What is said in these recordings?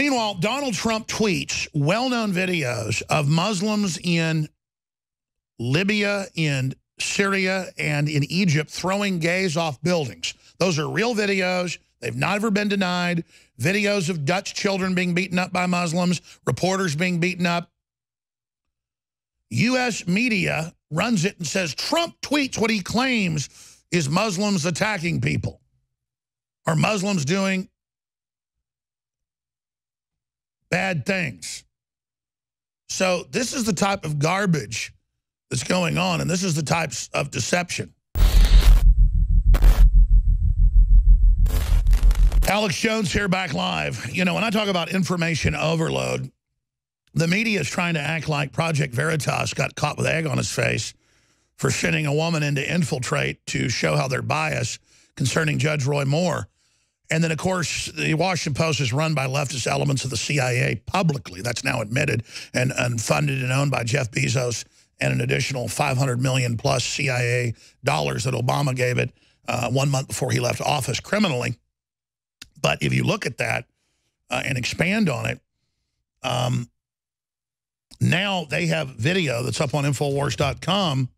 Meanwhile, Donald Trump tweets well-known videos of Muslims in Libya, in Syria, and in Egypt throwing gays off buildings. Those are real videos. They've never been denied. Videos of Dutch children being beaten up by Muslims, reporters being beaten up. U.S. media runs it and says Trump tweets what he claims is Muslims attacking people or Muslims doing bad things. So this is the type of garbage that's going on, and this is the types of deception. Alex Jones here, back live. You know, when I talk about information overload, the media is trying to act like Project Veritas got caught with egg on his face for sending a woman in to infiltrate to show how they're biased concerning Judge Roy Moore. And then, of course, the Washington Post is run by leftist elements of the CIA publicly. That's now admitted and funded and owned by Jeff Bezos and an additional $500 million plus CIA dollars that Obama gave it 1 month before he left office criminally. But if you look at that and expand on it, now they have video that's up on Infowars.com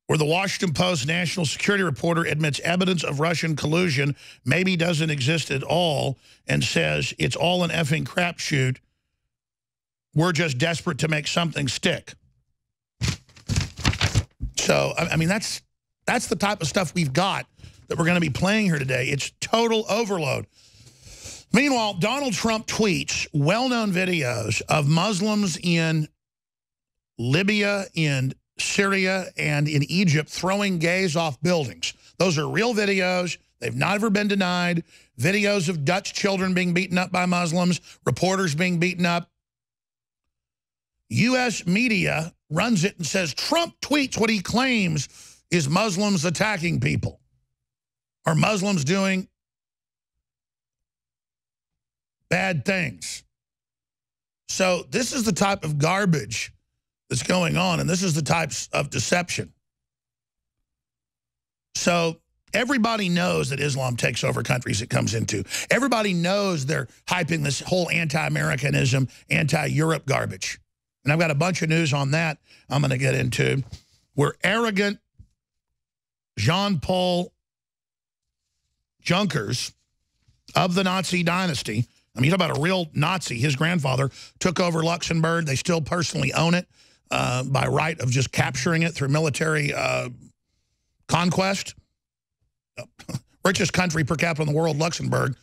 where the Washington Post national security reporter admits evidence of Russian collusion maybe doesn't exist at all and says it's all an effing crapshoot. We're just desperate to make something stick. So, I mean, that's the type of stuff we've got that we're going to be playing here today. It's total overload. Meanwhile, Donald Trump tweets well-known videos of Muslims in Libya, in Syria, and in Egypt throwing gays off buildings. Those are real videos. They've never been denied. Videos of Dutch children being beaten up by Muslims, reporters being beaten up. U.S. media runs it and says Trump tweets what he claims is Muslims attacking people or Muslims doing bad things. So this is the type of garbage that's going on, and this is the types of deception. So everybody knows that Islam takes over countries it comes into. Everybody knows they're hyping this whole anti-Americanism, anti-Europe garbage. And I've got a bunch of news on that I'm going to get into. Where arrogant Jean-Paul Junkers of the Nazi dynasty, I mean, you talk about a real Nazi. His grandfather took over Luxembourg. They still personally own it by right of just capturing it through military conquest. Richest country per capita in the world, Luxembourg.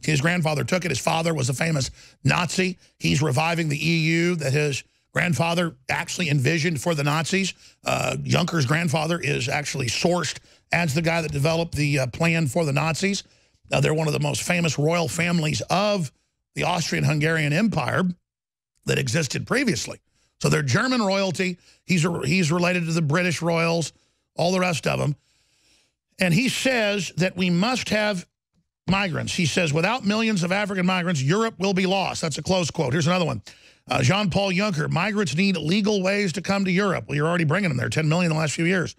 His grandfather took it. His father was a famous Nazi. He's reviving the EU that his grandfather actually envisioned for the Nazis. Juncker's grandfather is actually sourced as the guy that developed the plan for the Nazis. They're one of the most famous royal families of the Austrian-Hungarian Empire that existed previously. So they're German royalty. He's related to the British royals, all the rest of them. And he says that we must have migrants. He says, without millions of African migrants, Europe will be lost. That's a close quote. Here's another one. Jean-Paul Juncker, migrants need legal ways to come to Europe. Well, you're already bringing them there, 10 million in the last few years.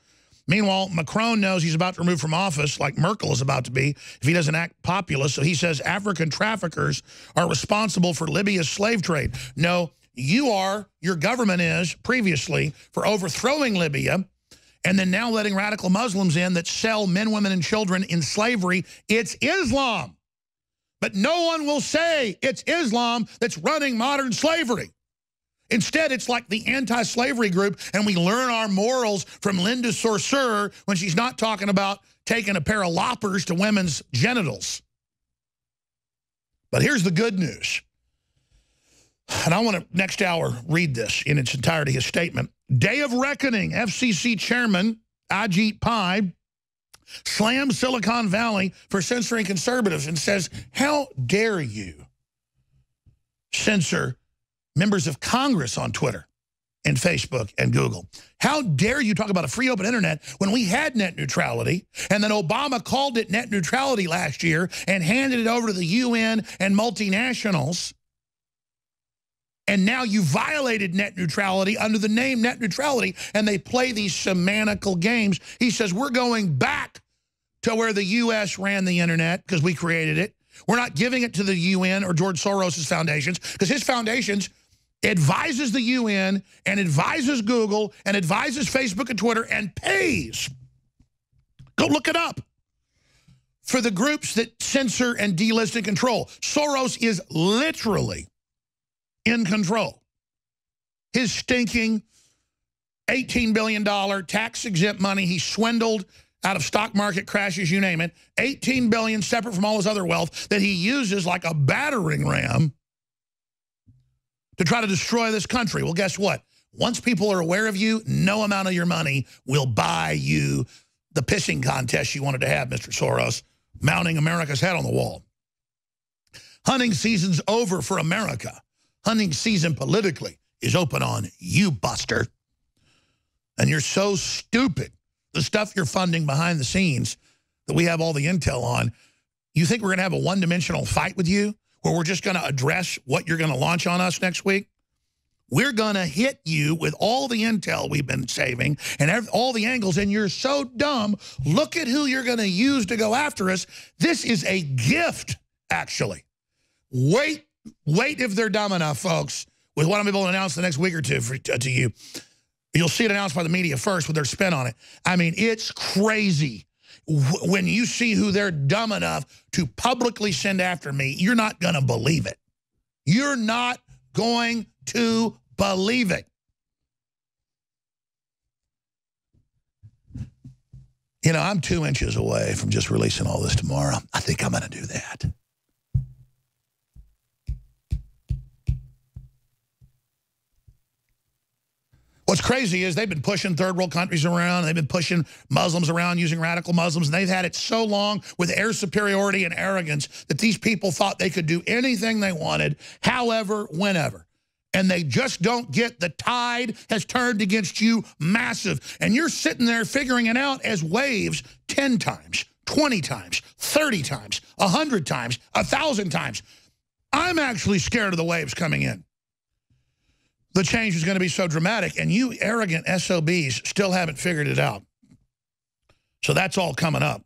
Meanwhile, Macron knows he's about to remove from office, like Merkel is about to be, if he doesn't act populist. So he says African traffickers are responsible for Libya's slave trade. No, you are, your government is, previously, for overthrowing Libya and then now letting radical Muslims in that sell men, women, and children in slavery. It's Islam. But no one will say it's Islam that's running modern slavery. Instead, it's like the anti-slavery group, and we learn our morals from Linda Saussure when she's not talking about taking a pair of loppers to women's genitals. But here's the good news. And I want to, next hour, read this in its entirety, his statement. Day of reckoning, FCC chairman Ajit Pai slams Silicon Valley for censoring conservatives and says, how dare you censor members of Congress on Twitter and Facebook and Google? How dare you talk about a free open internet when we had net neutrality, and then Obama called it net neutrality last year and handed it over to the UN and multinationals, and now you violated net neutrality under the name net neutrality, and they play these semantical games. He says, we're going back to where the U.S. ran the internet because we created it. We're not giving it to the UN or George Soros' foundations, because his foundations advises the UN and advises Google and advises Facebook and Twitter and pays. Go look it up. For the groups that censor and delist and control. Soros is literally in control. His stinking $18 billion tax-exempt money he swindled out of stock market crashes, you name it, $18 billion separate from all his other wealth that he uses like a battering ram to try to destroy this country. Well, guess what? Once people are aware of you, no amount of your money will buy you the pissing contest you wanted to have, Mr. Soros, mounting America's head on the wall. Hunting season's over for America. Hunting season politically is open on you, Buster. And you're so stupid. The stuff you're funding behind the scenes that we have all the intel on, you think we're going to have a one-dimensional fight with you where we're just going to address what you're going to launch on us next week? We're going to hit you with all the intel we've been saving and all the angles, and you're so dumb. Look at who you're going to use to go after us. This is a gift, actually. Wait if they're dumb enough, folks, with what I'm able to announce the next week or two to you. You'll see it announced by the media first with their spin on it. I mean, it's crazy. When you see who they're dumb enough to publicly send after me, you're not going to believe it. You're not going to believe it. You know, I'm 2 inches away from just releasing all this tomorrow. I think I'm going to do that. What's crazy is they've been pushing third world countries around. They've been pushing Muslims around using radical Muslims. And they've had it so long with air superiority and arrogance that these people thought they could do anything they wanted, however, whenever. And they just don't get the tide has turned against you massive. And you're sitting there figuring it out as waves 10 times, 20 times, 30 times, 100 times, 1,000 times. I'm actually scared of the waves coming in. The change is going to be so dramatic, and you arrogant SOBs still haven't figured it out. So that's all coming up.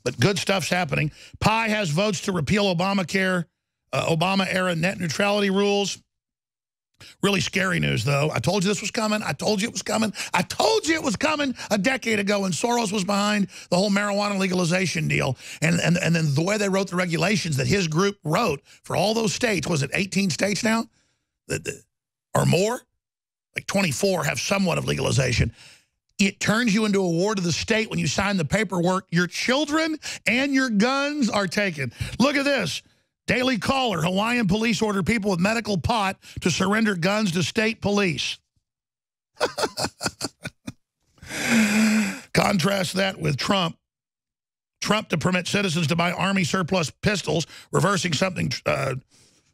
But good stuff's happening. Pi has votes to repeal Obamacare, Obama-era net neutrality rules. Really scary news, though. I told you this was coming. I told you it was coming. I told you it was coming a decade ago when Soros was behind the whole marijuana legalization deal. And then the way they wrote the regulations that his group wrote for all those states, was it 18 states now? Or more, like 24 have somewhat of legalization. It turns you into a ward of the state when you sign the paperwork. Your children and your guns are taken. Look at this. Daily Caller, Hawaiian police order people with medical pot to surrender guns to state police. Contrast that with Trump. Trump to permit citizens to buy Army surplus pistols, reversing something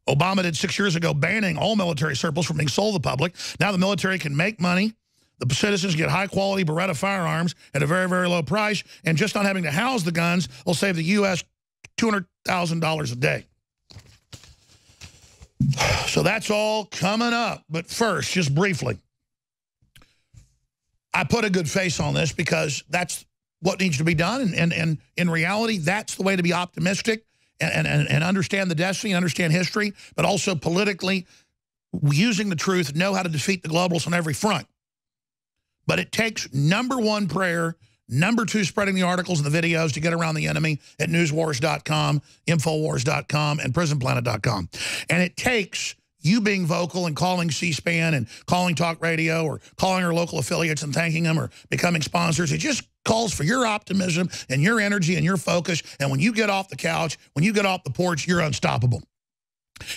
Obama did 6 years ago, banning all military surplus from being sold to the public. Now the military can make money. The citizens get high-quality Beretta firearms at a very, very low price. And just not having to house the guns will save the U.S. $200,000 a day. So that's all coming up. But first, just briefly, I put a good face on this because that's what needs to be done. And in reality, that's the way to be optimistic. And understand the destiny, understand history, but also politically, using the truth, know how to defeat the globalists on every front. But it takes #1 prayer, #2 spreading the articles and the videos to get around the enemy at newswars.com, infowars.com, and prisonplanet.com. And it takes you being vocal and calling C-SPAN and calling talk radio or calling our local affiliates and thanking them or becoming sponsors. It just calls for your optimism and your energy and your focus. And when you get off the couch, when you get off the porch, you're unstoppable.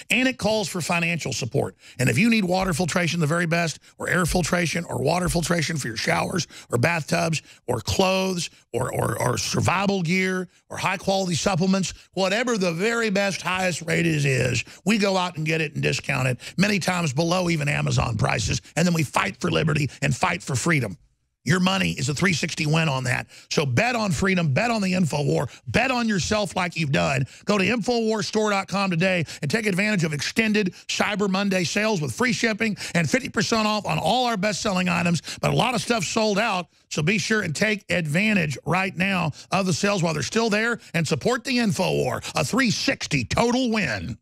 And it calls for financial support. And if you need water filtration, the very best, or air filtration, or water filtration for your showers, or bathtubs, or clothes, or survival gear, or high-quality supplements, whatever the very best, highest rate is, we go out and get it and discount it, many times below even Amazon prices, and then we fight for liberty and fight for freedom. your money is a 360 win on that. So bet on freedom, bet on the InfoWar, bet on yourself like you've done. Go to InfoWarsStore.com today and take advantage of extended Cyber Monday sales with free shipping and 50% off on all our best-selling items. But a lot of stuff sold out, so be sure and take advantage right now of the sales while they're still there and support the InfoWar, a 360 total win.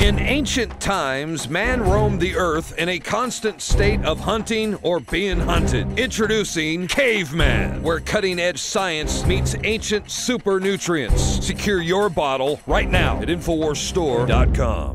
In ancient times, man roamed the earth in a constant state of hunting or being hunted. Introducing Caveman, where cutting-edge science meets ancient super nutrients. Secure your bottle right now at InfoWarsStore.com.